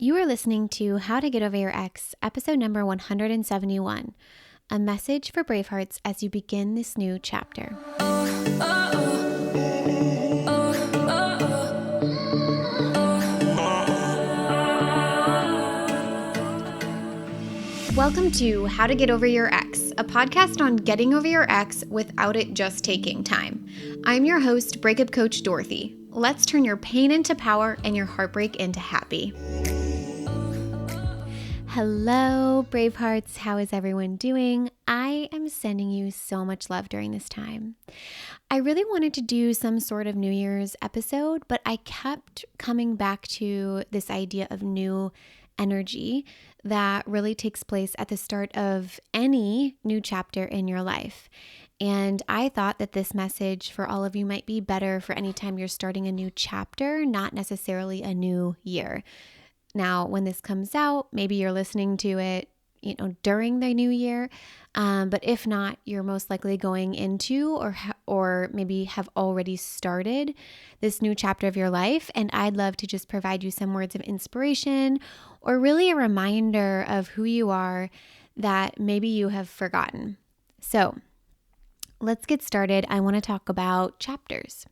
You are listening to How to Get Over Your Ex, episode number 171, a message for Bravehearts as you begin this new chapter. Welcome to How to Get Over Your Ex, a podcast on getting over your ex without it just taking time. I'm your host, breakup coach Dorothy. Let's turn your pain into power and your heartbreak into happy. Hello, Bravehearts. How is everyone doing? I am sending you so much love during this time. I really wanted to do some sort of New Year's episode, but I kept coming back to this idea of new energy that really takes place at the start of any new chapter in your life. And I thought that this message for all of you might be better for any time you're starting a new chapter, not necessarily a new year. Now, when this comes out, maybe you're listening to it, during the new year. But if not, you're most likely going into or maybe have already started this new chapter of your life. And I'd love to just provide you some words of inspiration or really a reminder of who you are that maybe you have forgotten. So let's get started. I want to talk about chapters.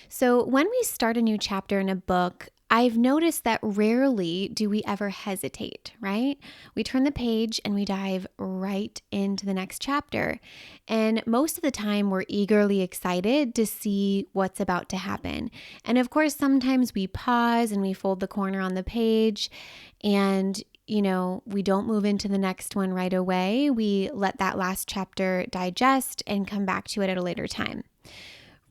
So when we start a new chapter in a book, I've noticed that rarely do we ever hesitate, right? We turn the page and we dive right into the next chapter. And most of the time, we're eagerly excited to see what's about to happen. And of course, sometimes we pause and we fold the corner on the page and we don't move into the next one right away. We let that last chapter digest and come back to it at a later time.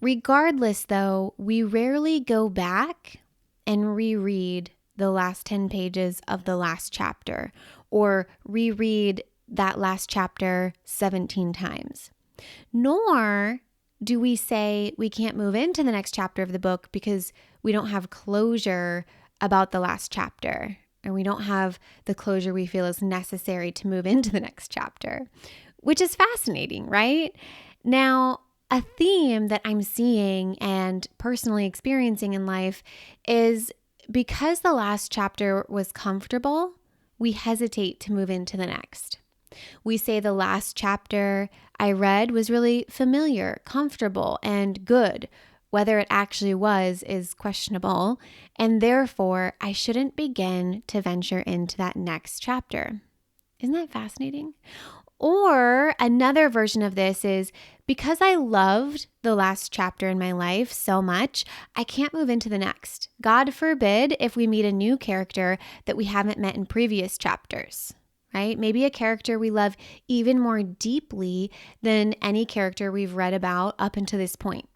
Regardless, though, we rarely go back and reread the last 10 pages of the last chapter or reread that last chapter 17 times. Nor do we say we can't move into the next chapter of the book because we don't have closure about the last chapter, or we don't have the closure we feel is necessary to move into the next chapter, which is fascinating, right? Now, a theme that I'm seeing and personally experiencing in life is because the last chapter was comfortable, we hesitate to move into the next. We say the last chapter I read was really familiar, comfortable, and good. Whether it actually was is questionable, and therefore I shouldn't begin to venture into that next chapter. Isn't that fascinating? Or another version of this is because I loved the last chapter in my life so much, I can't move into the next. God forbid if we meet a new character that we haven't met in previous chapters, right? Maybe a character we love even more deeply than any character we've read about up until this point.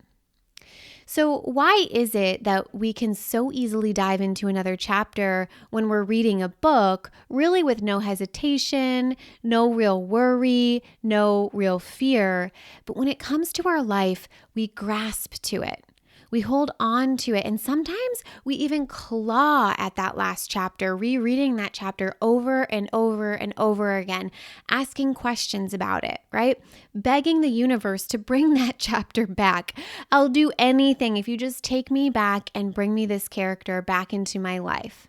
So why is it that we can so easily dive into another chapter when we're reading a book, really with no hesitation, no real worry, no real fear, but when it comes to our life, we grasp to it. We hold on to it, and sometimes we even claw at that last chapter, rereading that chapter over and over and over again, asking questions about it, right? Begging the universe to bring that chapter back. I'll do anything if you just take me back and bring me this character back into my life.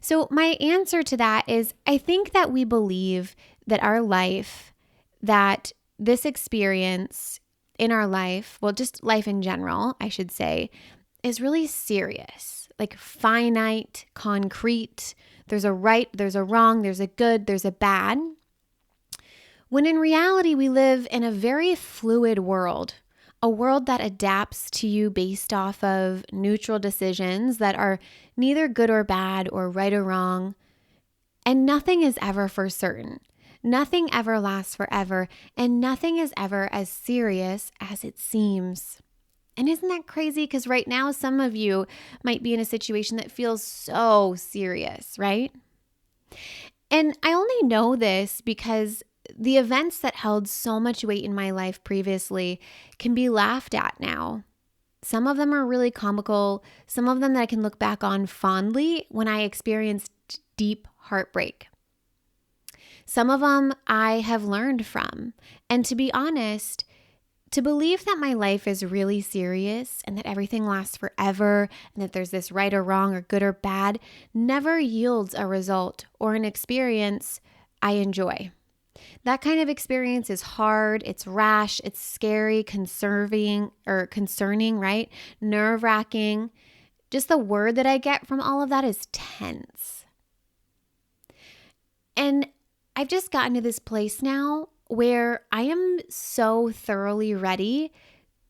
So my answer to that is I think that we believe that our life, that this experience in our life, well, just life in general, I should say, is really serious, like finite, concrete. There's a right, there's a wrong, there's a good, there's a bad. When in reality, we live in a very fluid world, a world that adapts to you based off of neutral decisions that are neither good or bad or right or wrong. And nothing is ever for certain. Nothing ever lasts forever, and nothing is ever as serious as it seems. And isn't that crazy? Because right now, some of you might be in a situation that feels so serious, right? And I only know this because the events that held so much weight in my life previously can be laughed at now. Some of them are really comical, some of them that I can look back on fondly when I experienced deep heartbreak. Some of them I have learned from. And to be honest, To believe that my life is really serious and that everything lasts forever and that there's this right or wrong or good or bad never yields a result or an experience I enjoy. That kind of experience is hard, it's rash, it's scary, concerning, right? Nerve-wracking. Just the word that I get from all of that is tense. And I've just gotten to this place now where I am so thoroughly ready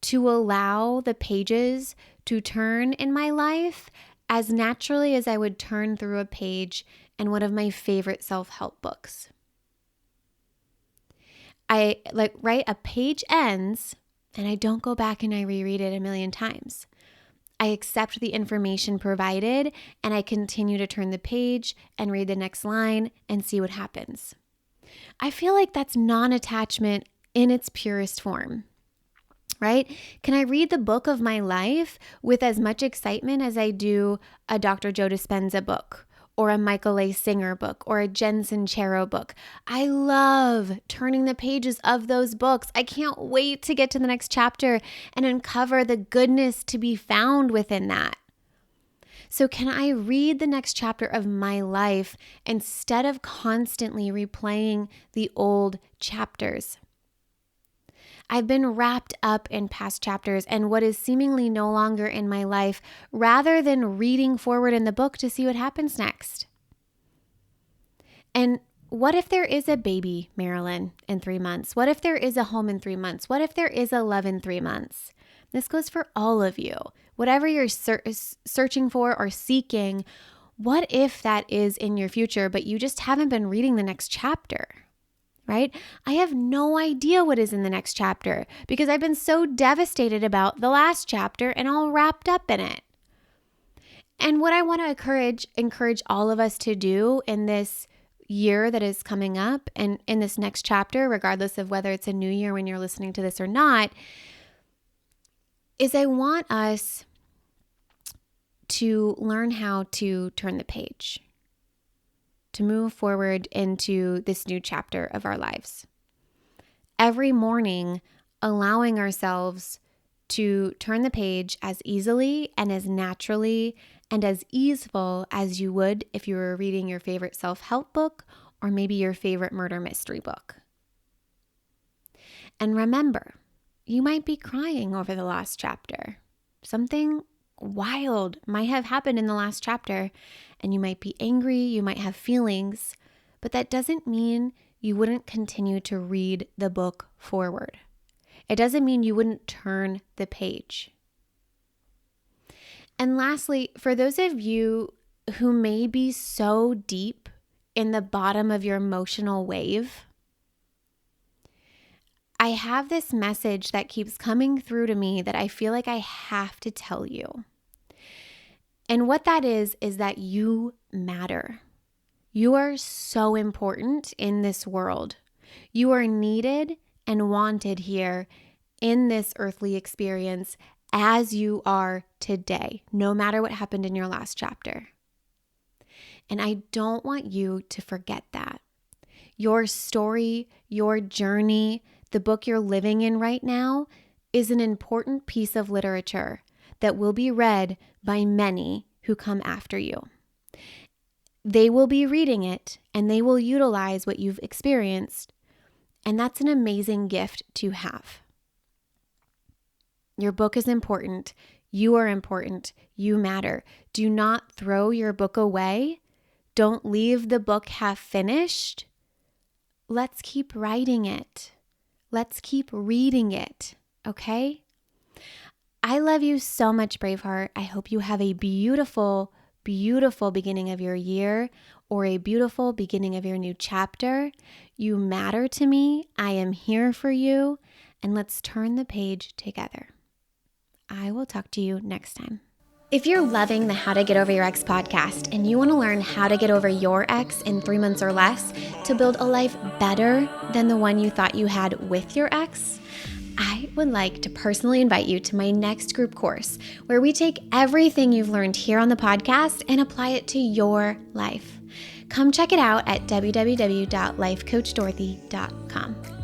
to allow the pages to turn in my life as naturally as I would turn through a page in one of my favorite self-help books. A page ends and I don't go back and I reread it a million times. I accept the information provided and I continue to turn the page and read the next line and see what happens. I feel like that's non-attachment in its purest form, right? Can I read the book of my life with as much excitement as I do a Dr. Joe Dispenza book or a Michael A. Singer book or a Jen Sincero book? I love turning the pages of those books. I can't wait to get to the next chapter and uncover the goodness to be found within that. So can I read the next chapter of my life instead of constantly replaying the old chapters? I've been wrapped up in past chapters and what is seemingly no longer in my life rather than reading forward in the book to see what happens next. And what if there is a baby, Marilyn, in 3 months? What if there is a home in 3 months? What if there is a love in 3 months? This goes for all of you. Whatever you're searching for or seeking, what if that is in your future, but you just haven't been reading the next chapter, right? I have no idea what is in the next chapter because I've been so devastated about the last chapter and all wrapped up in it. And what I want to encourage all of us to do in this year that is coming up and in this next chapter, regardless of whether it's a new year when you're listening to this or not, is I want us to learn how to turn the page, to move forward into this new chapter of our lives. Every morning, allowing ourselves to turn the page as easily and as naturally and as easeful as you would if you were reading your favorite self-help book or maybe your favorite murder mystery book. And remember, you might be crying over the last chapter. Something wild might have happened in the last chapter, and you might be angry, you might have feelings, but that doesn't mean you wouldn't continue to read the book forward. It doesn't mean you wouldn't turn the page. And lastly, for those of you who may be so deep in the bottom of your emotional wave, I have this message that keeps coming through to me that I feel like I have to tell you. And what that is that you matter. You are so important in this world. You are needed and wanted here in this earthly experience as you are today, no matter what happened in your last chapter. And I don't want you to forget that. Your story, your journey, the book you're living in right now is an important piece of literature that will be read by many who come after you. They will be reading it and they will utilize what you've experienced, and that's an amazing gift to have. Your book is important. You are important. You matter. Do not throw your book away. Don't leave the book half finished. Let's keep writing it. Let's keep reading it, okay? I love you so much, Braveheart. I hope you have a beautiful, beautiful beginning of your year or a beautiful beginning of your new chapter. You matter to me. I am here for you. And let's turn the page together. I will talk to you next time. If you're loving the How to Get Over Your Ex podcast and you want to learn how to get over your ex in 3 months or less to build a life better than the one you thought you had with your ex, I would like to personally invite you to my next group course where we take everything you've learned here on the podcast and apply it to your life. Come check it out at www.lifecoachdorothy.com.